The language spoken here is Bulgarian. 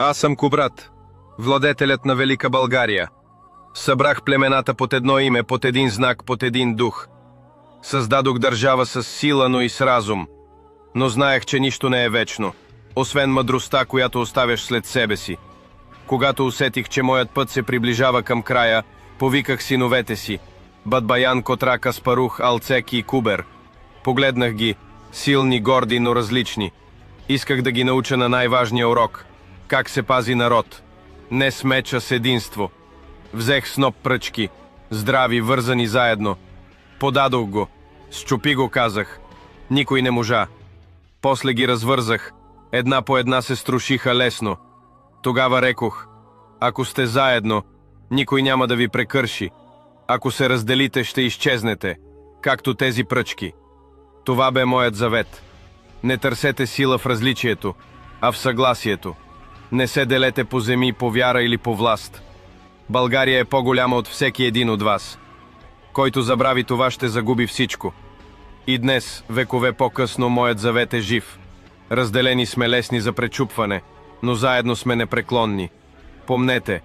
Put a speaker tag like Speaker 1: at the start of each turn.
Speaker 1: Аз съм Кубрат, владетелят на Велика България. Събрах племената под едно име, под един знак, под един дух. Създадох държава с сила, но и с разум. Но знаех, че нищо не е вечно, освен мъдростта, която оставяш след себе си. Когато усетих, че моят път се приближава към края, повиках синовете си – Бадбаян, Котра, Каспарух, Алцек и Кубер. Погледнах ги, силни, горди, но различни. Исках да ги науча на най-важния урок – как се пази народ. Не с меча, с единство. Взех сноп пръчки, здрави, вързани заедно. Подадох го, счупи го, казах. Никой не можа. После ги развързах, една по една се струшиха лесно. Тогава рекох: ако сте заедно, никой няма да ви прекърши. Ако се разделите, ще изчезнете, както тези пръчки. Това бе моят завет. Не търсете сила в различието, а в съгласието. Не се делете по земи, по вяра или по власт. България е по-голяма от всеки един от вас. Който забрави това, ще загуби всичко. И днес, векове по-късно, моят завет е жив. Разделени сме лесни за пречупване, но заедно сме непреклонни. Помнете,